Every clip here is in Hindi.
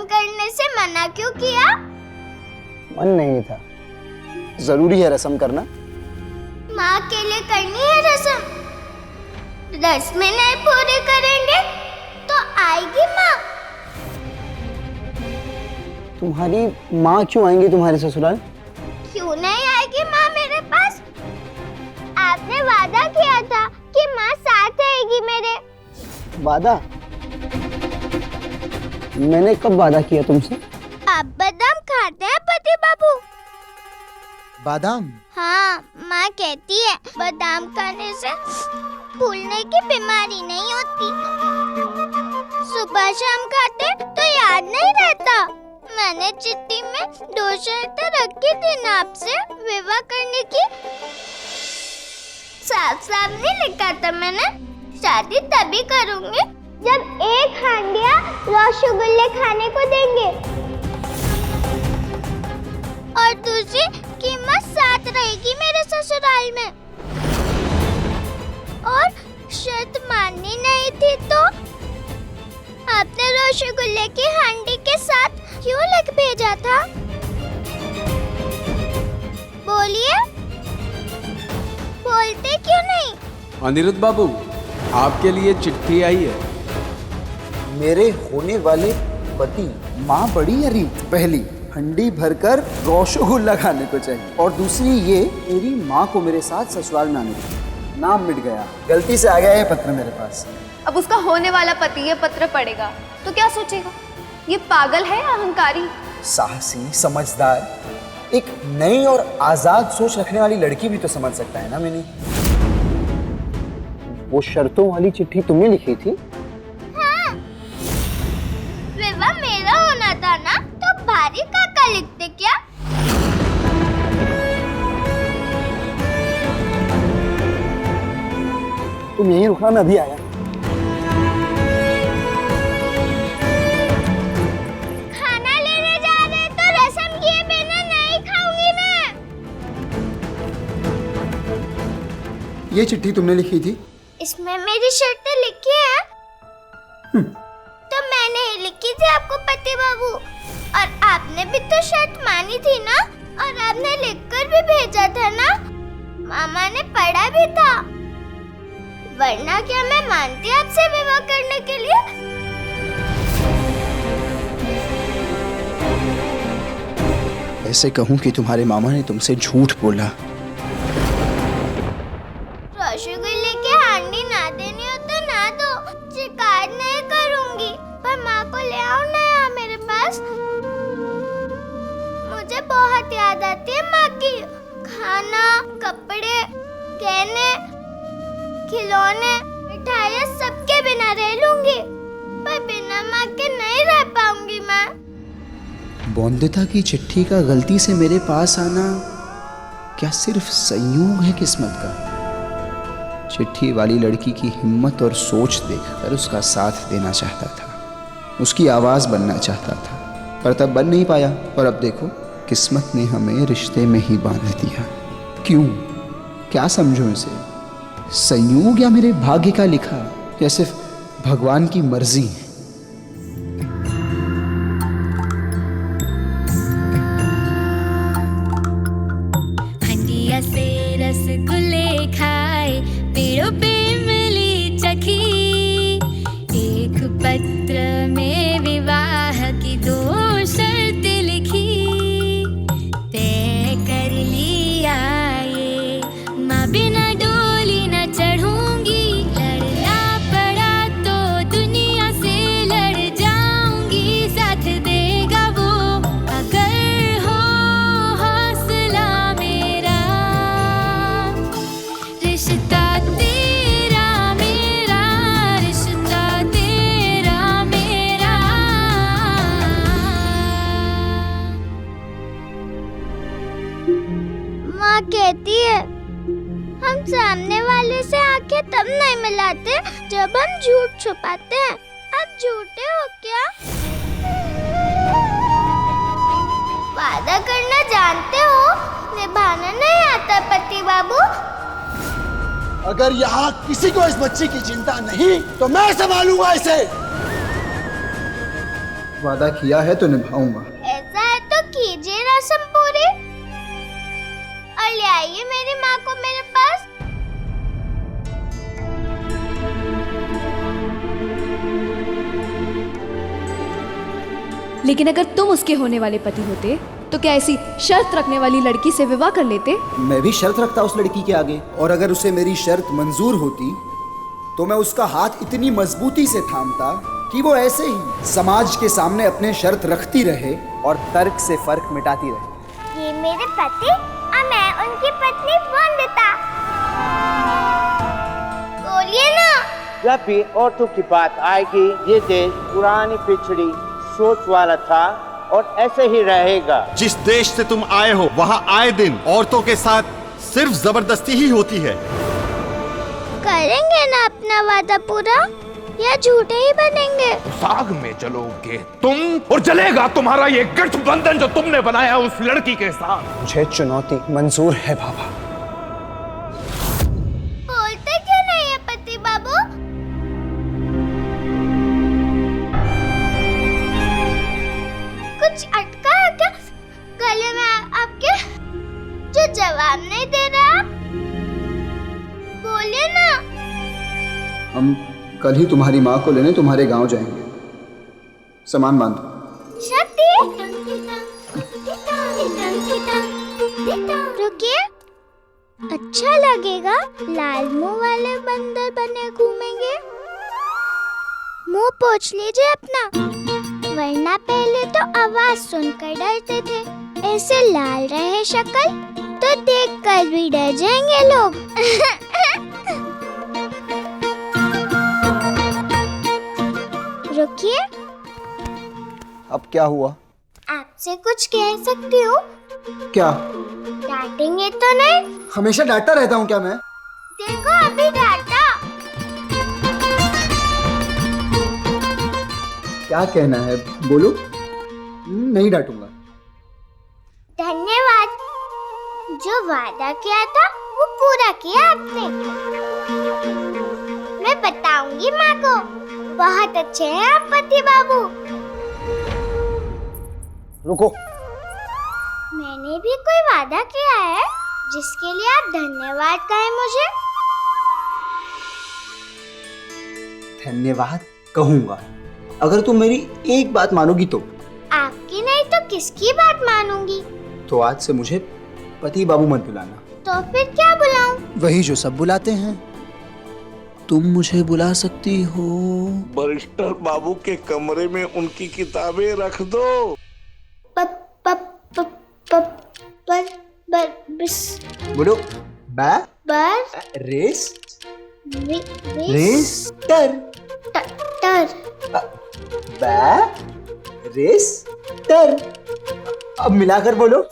रस्म करने से मना क्यों किया? मन नहीं था। जरूरी है रस्म करना। माँ के लिए करनी है रस्म। रस्में नहीं पूरी करेंगे तो आएगी माँ। तुम्हारी माँ क्यों आएंगी तुम्हारे ससुराल? क्यों नहीं आएगी माँ मेरे पास? आपने वादा किया था कि माँ साथ आएगी मेरे। वादा? मैंने कब वादा किया तुमसे? आप बादाम खाते हैं पति बाबू? बादाम? हाँ, माँ कहती है बादाम खाने से फूलने की बीमारी नहीं होती। सुबह शाम खाते तो याद नहीं रहता। मैंने चिट्ठी में 2 शर्तें रखी थी ना आपसे विवाह करने की। साफ साफ नहीं लिखा था मैंने, शादी तभी करूंगी जब 1 हांडिया रसगुल्ले खाने को देंगे और दूसरी की माँ साथ रहेगी मेरे ससुराल में। और शर्त माननी नहीं थी तो आपने रसगुल्ले की हांडी के साथ क्यों लिख भेजा था? बोलिए, बोलते क्यों नहीं? अनिरुद्ध बाबू, आपके लिए चिट्ठी आई है। मेरे होने वाले पति माँ बड़ी अरी पहली हंडी भरकर रसगुल्ला खाने को चाहिए और दूसरी ये मेरी माँ को मेरे साथ ससुराल में आने को। नाम मिट गया, गलती से आ गया ये पत्र मेरे पास। अब उसका होने वाला पति ये पत्र पढ़ेगा तो क्या सोचेगा? ये पागल है या अहंकारी? साहसी, समझदार, एक नई और आजाद सोच रखने वाली लड़की भी तो समझ सकता है ना। मैंने वो शर्तों वाली चिट्ठी तुमने लिखी थी? हाँ, विवाह मेरा होना था ना तो भारी काका लिखते क्या? तुम यहीं रुकना, मैं अभी आया। खाना लेने जा रहे तो रस्म किए बिना नहीं खाऊंगी मैं। ये चिट्ठी तुमने लिखी थी? इसमें मेरी शर्तें लिखी है। तो मैंने ही लिखी थी आपको पति बाबू, और आपने भी तो शर्त मानी थी ना, और आपने लिखकर भी भेजा था ना। मामा ने पढ़ा भी था, वरना क्या मैं मानती आपसे विवाह करने के लिए? ऐसे कहूँ कि तुम्हारे मामा ने तुमसे झूठ बोला। रसगुल्ले की हांडी ना देनी हो तो ना दो, शिकायत नहीं करूंगी, पर माँ को ले आओ ना यहाँ मेरे पास। मुझे बहुत याद आती है माँ की। खाना, कपड़े, गहने, खिलौने, मिठाइयाँ सबके बिना रह लूंगी, पर बिना माँ के नहीं रह पाऊंगी मैं। बौंदिता की चिट्ठी का गलती से मेरे पास आना क्या सिर्फ संयोग है किस्मत का? चिट्ठी वाली लड़की की हिम्मत और सोच देखकर उसका साथ देना चाहता था, उसकी आवाज़ बनना चाहता था, पर तब बन नहीं पाया। और अब देखो, किस्मत ने हमें रिश्ते में ही बांध दिया। क्यों? क्या समझो इसे? संयोग या मेरे भाग्य का लिखा, या सिर्फ भगवान की मर्जी? हंडिया से रसगुल्ले खाए, पेड़ों पे मिली चखी, एक पत्र में विवाह की 2 शर्तें लिखी, तय कर लिया ये माँ बिना डोली न चढ़ूंगी, लड़ना पड़ा तो दुनिया से लड़ जाऊंगी, साथ देगा वो अगर हो हौसला मेरा, रिश्ता तेरा मेरा, रिश्ता तेरा मेरा। माँ कहती है हम सामने वाले से आंखें तब नहीं मिलाते जब हम झूठ छुपाते हैं। आप झूठे हो क्या? वादा करना जानते हो, निभाना नहीं आता पति बाबू। अगर यहाँ किसी को इस बच्ची की चिंता नहीं तो मैं संभालूंगा इसे। वादा किया है तो निभाऊंगा। ऐसा है तो कीजिए रस्म पूरी और ले आइए मेरी माँ को मेरे पास। लेकिन अगर तुम उसके होने वाले पति होते तो क्या ऐसी शर्त रखने वाली लड़की से विवाह कर लेते? मैं भी शर्त रखता उस लड़की के आगे, और अगर उसे मेरी शर्त मंजूर होती तो मैं उसका हाथ इतनी मजबूती से थामता कि वो ऐसे ही समाज के सामने अपने शर्त रखती रहे और तर्क से फर्क मिटाती रहे। ये मेरे पति और मैं उनकी पत्नी वंदिता। बोलिए ना। जब भी औरतों की बात आएगी, ये देश पुरानी पिछड़ी सोच वाला था और ऐसे ही रहेगा। जिस देश से तुम आए हो वहाँ आए दिन औरतों के साथ सिर्फ जबरदस्ती ही होती है। करेंगे ना अपना वादा पूरा या झूठे ही बनेंगे? साग में चलोगे तुम और जलेगा तुम्हारा ये गठबंधन जो तुमने बनाया उस लड़की के साथ। मुझे चुनौती मंजूर है बाबा। बोलते क्यों नहीं है पति बाबू? कुछ अटका है क्या गले में आपके जो जवाब नहीं दे रहा आप? बोलिए ना। हम कल ही तुम्हारी माँ को लेने तुम्हारे गांव जाएंगे। सामान बांधो। शक्ति रुकिए, अच्छा लगेगा लाल मुंह वाले बंदर बने घूमेंगे। मुंह पोंछ लीजिए अपना, वरना पहले तो आवाज सुनकर डरते थे, ऐसे लाल रहे शक्ल तो देखकर भी डर जाएंगे लोग। रुकिए। अब क्या हुआ? आपसे कुछ कह सकती हूँ? क्या? डांटेंगे तो नहीं? हमेशा डांटता रहता हूँ क्या मैं? देखो अभी डांटा। क्या कहना है बोलो। नहीं डांटूंगा। धन्यवाद। जो वादा किया था वो पूरा किया आपने। मैं बताऊंगी माँ को। बहुत अच्छे हैं आप पति बाबू। रुको। मैंने भी कोई वादा किया है जिसके लिए आप धन्यवाद कहें मुझे। धन्यवाद कहूंगा अगर तुम मेरी एक बात मानोगी तो। आपकी नहीं तो किसकी बात मानूंगी? तो आज से मुझे पति बाबू मत बुलाना। तो फिर क्या बुलाऊं? वही जो सब बुलाते हैं। तुम मुझे बुला सकती हो। बरिस्टर बाबू के कमरे में उनकी किताबें रख दो। बोलो। रेस टर रेस टर। अब मिलाकर बोलो।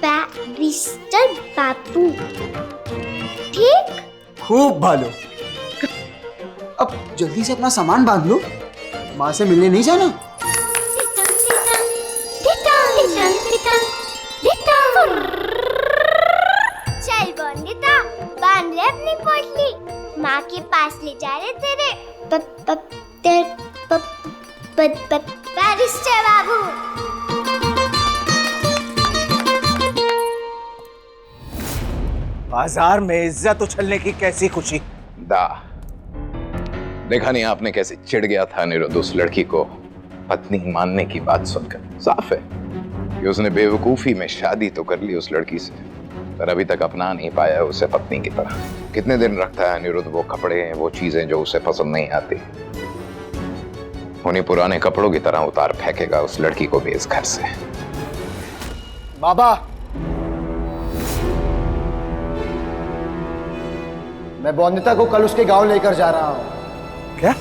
बैरिस्टर बाबू। ठीक? खूब भालो। अब जल्दी से अपना सामान बांध लो, माँ से मिलने नहीं जाना। चल वंदिता, बांध ले अपनी पोटली। माँ के पास ले जा रहे तेरे बैरिस्टर बाबू। बाजार में इज्जत उछलने की कैसी खुशी। देखा नहीं आपने कैसे चिढ़ गया था अनिरुद्ध उस लड़की को पत्नी मानने की बात सुनकर। साफ है कि उसने बेवकूफी में शादी तो कर ली उस लड़की से, पर अभी तक अपना नहीं पाया उसे पत्नी की तरह। कितने दिन रखता है अनिरुद्ध वो कपड़े, वो चीजें जो उसे पसंद नहीं आती, उन्हीं पुराने कपड़ों की तरह उतार फेंकेगा उस लड़की को भी इस घर से। बाबा, मैं वंदिता को कल उसके गांव लेकर जा रहा हूँ। क्या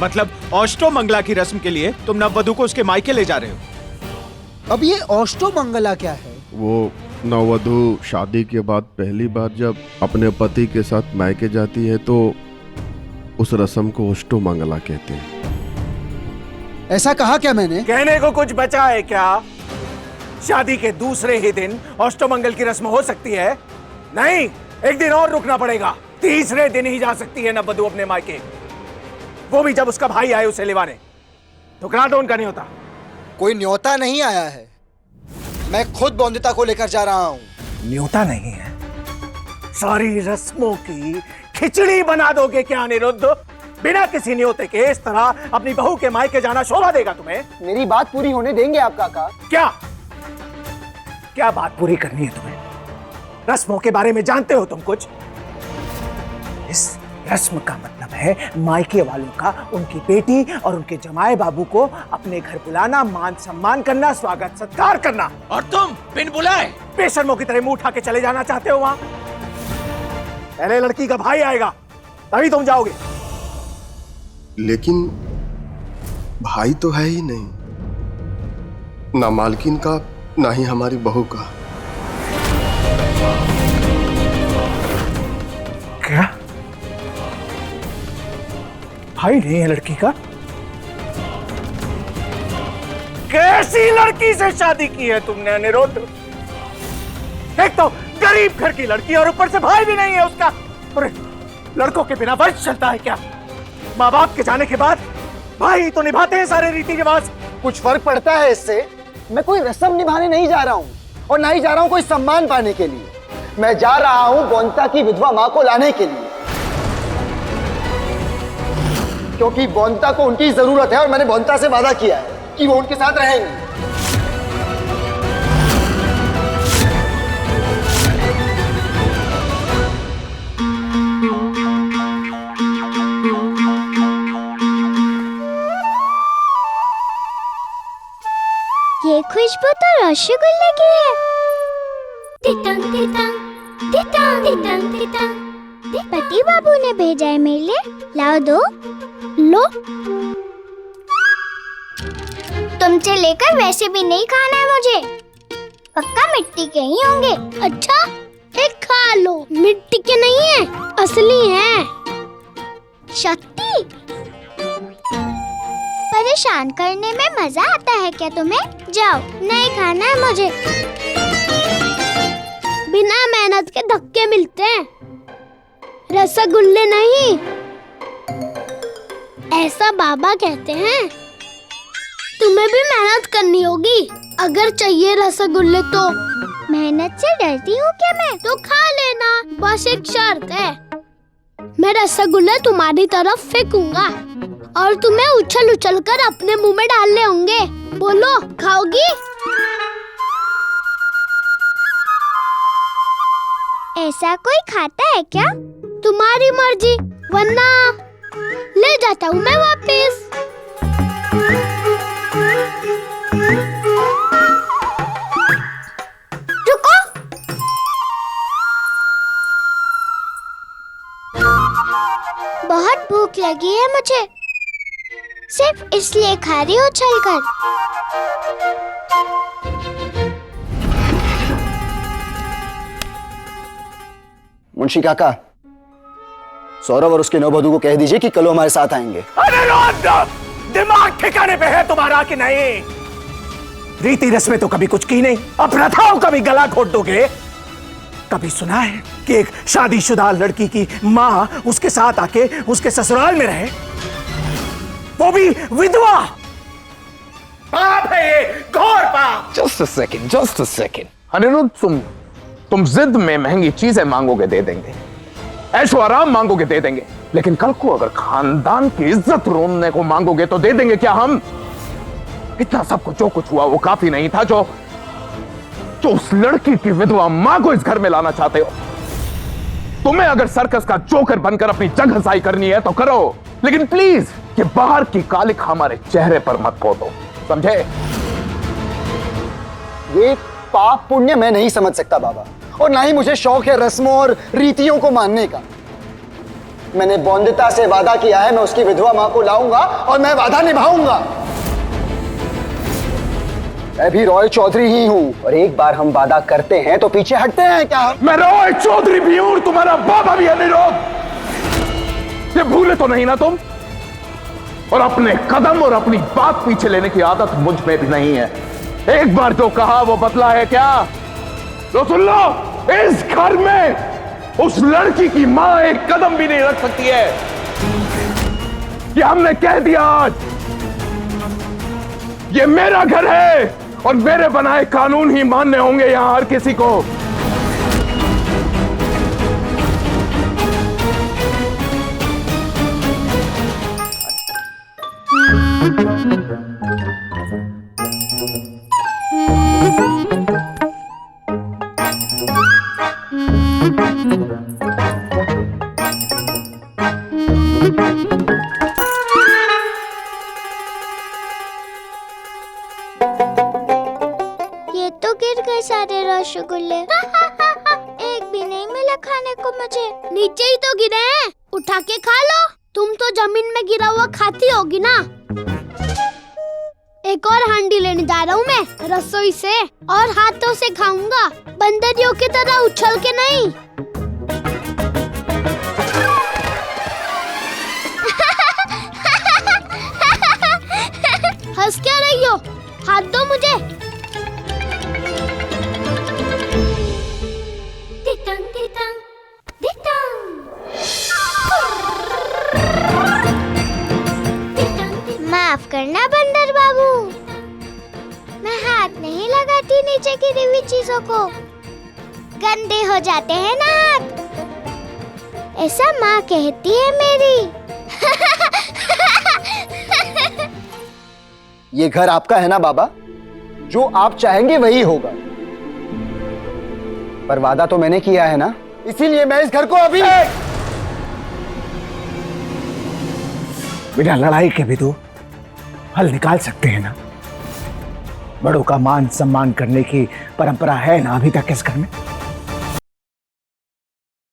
मतलब? अष्टोमंगला की रस्म के लिए तुम नववधु को उसके मायके ले जा रहे हो? अब ये अष्टोमंगला क्या है? वो नववधु शादी के बाद पहली बार जब अपने पति के साथ मायके जाती है तो उस रस्म को अष्टोमंगला कहते हैं। ऐसा कहा क्या मैंने? कहने को कुछ बचा है क्या? शादी के दूसरे ही दिन अष्टोमंगल की रस्म हो सकती है? नहीं, एक दिन और रुकना पड़ेगा। तीसरे दिन ही जा सकती है नववधु अपने मायके। वो भी जब उसका भाई आए उसे लिवाने। ठुकरा दो उनका न्योता। कोई न्योता नहीं आया है, मैं खुद बॉन्दिता को लेकर जा रहा हूँ। न्योता नहीं है, सारी रस्मों की खिचड़ी बना दोगे क्या अनिरुद्ध? बिना किसी न्योते के इस तरह अपनी बहू के मायके जाना शोभा देगा तुम्हें? मेरी बात पूरी होने देंगे आप काका? क्या बात पूरी करनी है तुम्हें? रस्मों के बारे में जानते हो तुम कुछ? इस रस्म का मतलब है मायके वालों का उनकी बेटी और उनके जमाए बाबू को अपने घर बुलाना, मान सम्मान करना, स्वागत सत्कार करना। और तुम बिन बुलाए बेशर्मों की तरह मुंह उठा के चले जाना चाहते हो वहां? पहले लड़की का भाई आएगा तभी तुम जाओगे। लेकिन भाई तो है ही नहीं, ना मालकिन का ना ही हमारी बहू का। क्या भाई नहीं है लड़की का? कैसी लड़की से शादी की है तुमने अनिरुद्ध? एक तो गरीब घर की लड़की और ऊपर से भाई भी नहीं है उसका। अरे लड़कों के बिना वंश चलता है क्या? माँ बाप के जाने के बाद भाई तो निभाते हैं सारे रीति रिवाज। कुछ फर्क पड़ता है इससे? मैं कोई रस्म निभाने नहीं जा रहा हूँ और ना ही जा रहा हूँ कोई सम्मान पाने के लिए। मैं जा रहा हूँ बॉन्दिता की विधवा माँ को लाने के लिए, क्योंकि बॉन्दिता को उनकी जरूरत है और मैंने बॉन्दिता से वादा किया है कि वो उनके साथ रहेंगे। ये खुशबू तो रसगुल्ले की है। तितंग तितंग तितंग तितंग तितंग। पति बाबू ने भेजा है मेरे लिए, लाओ दो। लो। तुमसे लेकर वैसे भी नहीं खाना है मुझे, पक्का मिट्टी के ही होंगे। अच्छा, एक खा लो। मिट्टी के नहीं है, असली है। शक्ति, परेशान करने में मजा आता है क्या तुम्हें? जाओ, नहीं खाना है मुझे। बिना मेहनत के धक्के मिलते हैं, रसगुल्ले नहीं। ऐसा बाबा कहते हैं। तुम्हें भी मेहनत करनी होगी अगर चाहिए रसगुल्ले तो। मेहनत से डरती हूँ क्या मैं? तो खा लेना, बस एक शर्त है। मैं रसगुल्ले तुम्हारी तरफ फेंकूंगा और तुम्हें उछल उछल कर अपने मुंह में डालने होंगे। बोलो, खाओगी? ऐसा कोई खाता है क्या? तुम्हारी मर्जी, वरना ले जाता हूँ मैं वापस। रुको, बहुत भूख लगी है मुझे, सिर्फ इसलिए खा रही हूँ चलकर। मुंशी काका, सौरभ और उसके नववधू को कह दीजिए कि कल वो हमारे साथ आएंगे। दिमाग ठिकाने पे है तुम्हारा कि नहीं? रीति रस्में तो कभी कुछ की नहीं, अब प्रथाओं का भी गला घोट दोगे। कभी सुना है कि एक शादीशुदा लड़की की माँ उसके साथ आके उसके ससुराल में रहे, वो भी विधवा? पाप है ये, घोर पाप। जस्ट अ सेकेंड अनिरुद्ध, तुम जिद में महंगी चीजें मांगोगे दे देंगे, ऐशो आराम मांगोगे दे देंगे, लेकिन कल को अगर खानदान की इज्जत रोनने को मांगोगे तो दे देंगे क्या हम? इतना सब कुछ जो कुछ हुआ वो काफी नहीं था जो उस लड़की की विधवा मां को इस घर में लाना चाहते हो। तुम्हें अगर सर्कस का जोकर बनकर अपनी जंग हंसाई करनी है तो करो, लेकिन प्लीज ये बाहर की कालिक हमारे चेहरे पर मत पोतो, समझे? ये पाप पुण्य मैं नहीं समझ सकता बाबा, और ना ही मुझे शौक है रस्मों और रीतियों को मानने का। मैंने बॉन्दिता से वादा किया है, मैं उसकी विधवा मां को लाऊंगा और मैं वादा निभाऊंगा। मैं भी रॉय चौधरी ही हूं, और एक बार हम वादा करते हैं तो पीछे हटते हैं क्या? मैं रॉय चौधरी भी हूं और तुम्हारा बाबा भी है अनिरुद्ध। ये भूले तो नहीं ना तुम? और अपने कदम और अपनी बात पीछे लेने की आदत मुझ में भी नहीं है। एक बार जो कहा वो बदला है क्या? तो सुन लो, इस घर में उस लड़की की मां एक कदम भी नहीं रख सकती है। ये हमने कह दिया आज। ये मेरा घर है और मेरे बनाए कानून ही मान्य होंगे यहां हर किसी को। ये तो गिर गए सारे रसगुल्ले। एक भी नहीं मिला खाने को मुझे। नीचे ही तो गिरे हैं, उठा के खा लो। तुम तो जमीन में गिरा हुआ खाती होगी ना। एक और हांडी लेने जा रहा हूँ मैं रसोई से, और हाथों से खाऊंगा, बंदरियों की तरह उछल के नहीं। हंस क्या रही हो? हाथ दो मुझे। दिटंग दिटंग दिटंग। माफ करना बंदर बाबू, मैं हाथ नहीं लगाती नीचे गिरी हुई चीजों को, गंदे हो जाते हैं ना हाथ, ऐसा माँ कहती है मेरी। ये घर आपका है ना बाबा, जो आप चाहेंगे वही होगा। पर वादा तो मैंने किया है ना, इसीलिए मैं इस घर को अभी। बिना लड़ाई के भी तो हल निकाल सकते हैं ना। बड़ों का मान सम्मान करने की परंपरा है ना अभी तक इस घर में।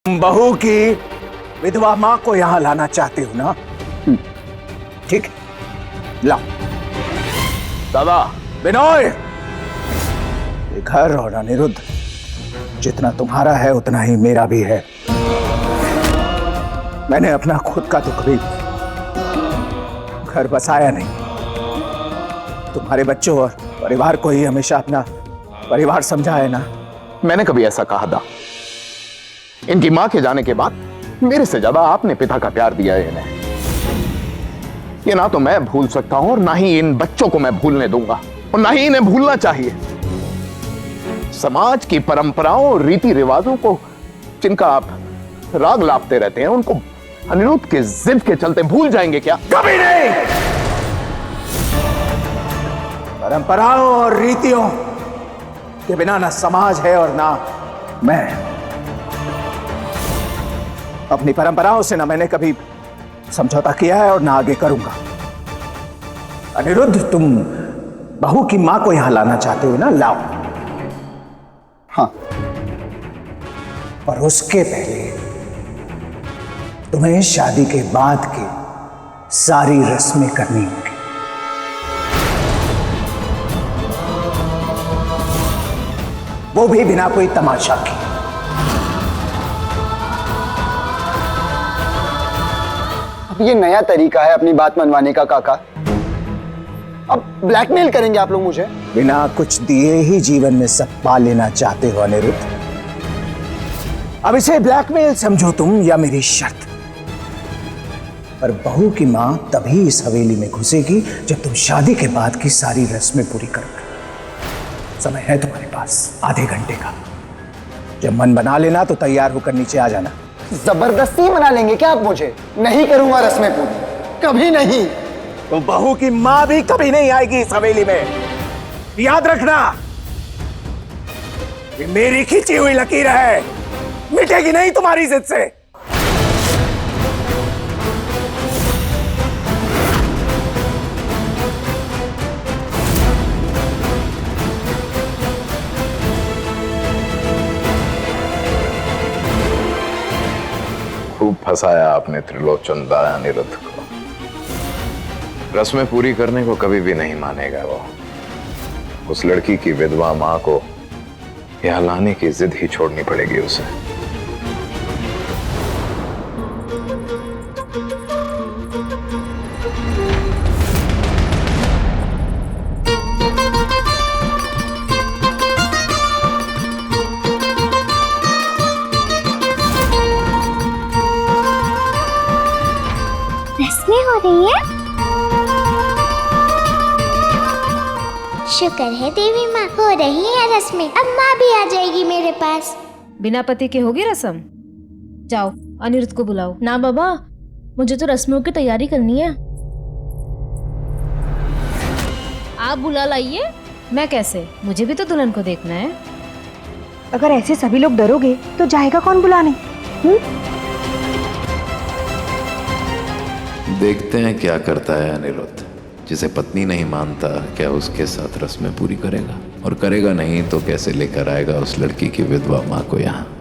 बहू की विधवा मां को यहां लाना चाहते हो ना? ठीक, लाओ। दादा, बिनोय, ये घर और अनिरुद्ध जितना तुम्हारा है उतना ही मेरा भी है। मैंने अपना खुद का तो कभी घर बसाया नहीं। तुम्हारे बच्चों और परिवार को ही हमेशा अपना परिवार समझा है ना। मैंने कभी ऐसा कहा था? इनकी मां के जाने के बाद मेरे से ज्यादा आपने पिता का प्यार दिया है इन्हें। ये ना तो मैं भूल सकता हूं और ना ही इन बच्चों को मैं भूलने दूंगा, और ना ही इन्हें भूलना चाहिए। समाज की परंपराओं और रीति रिवाजों को जिनका आप राग लापते रहते हैं, उनको अनिरुद्ध के जिद के चलते भूल जाएंगे क्या? कभी नहीं। परंपराओं और रीतियों के बिना ना समाज है और ना मैं। अपनी परंपराओं से ना मैंने कभी समझौता किया है और ना आगे करूंगा। अनिरुद्ध, तुम बहू की मां को यहां लाना चाहते हो ना? लाओ। हाँ, पर उसके पहले तुम्हें शादी के बाद की सारी रस्में करनी होंगी। वो भी बिना कोई तमाशा के। अब ये नया तरीका है अपनी बात मनवाने का काका। अब ब्लैकमेल करेंगे आप लोग मुझे? बिना कुछ दिए ही जीवन में सब पा लेना चाहते हो अनिरुद्ध? अब इसे ब्लैकमेल समझो तुम या मेरी शर्त। पर बहू की मां तभी इस हवेली में घुसेगी जब तुम शादी के बाद की सारी रस्में पूरी करोगे। समय है तुम्हारे पास आधे घंटे का। जब मन बना लेना तो तैयार होकर नीचे आ जाना। जबरदस्ती मना लेंगे क्या आप मुझे? नहीं करूंगा रस्में पूरी, कभी नहीं। तो बहू की मां भी कभी नहीं आएगी इस हवेली में। याद रखना, ये मेरी खींची हुई लकीर है, मिटेगी नहीं तुम्हारी जिद से। खूब फंसाया आपने त्रिलोचन दाया अनिरुद्ध को। रस्में पूरी करने को कभी भी नहीं मानेगा वो। उस लड़की की विधवा मां को यहां लाने की जिद ही छोड़नी पड़ेगी उसे। रस्में हो रही है? शुक्र है देवी माँ, हो रही है रस्में। अब माँ भी आ जाएगी मेरे पास। बिना पति के होगी रस्म? जाओ अनिरुद्ध को बुलाओ। ना बाबा, मुझे तो रस्मों की तैयारी करनी है। आप बुला लाइए। मैं कैसे? मुझे भी तो दुल्हन को देखना है। अगर ऐसे सभी लोग डरोगे तो जाएगा कौन बुलाने? देखते हैं क्या करता है अनिरुद्ध। जिसे पत्नी नहीं मानता, क्या उसके साथ रस्में पूरी करेगा? और करेगा नहीं तो कैसे लेकर आएगा उस लड़की की विधवा माँ को यहाँ?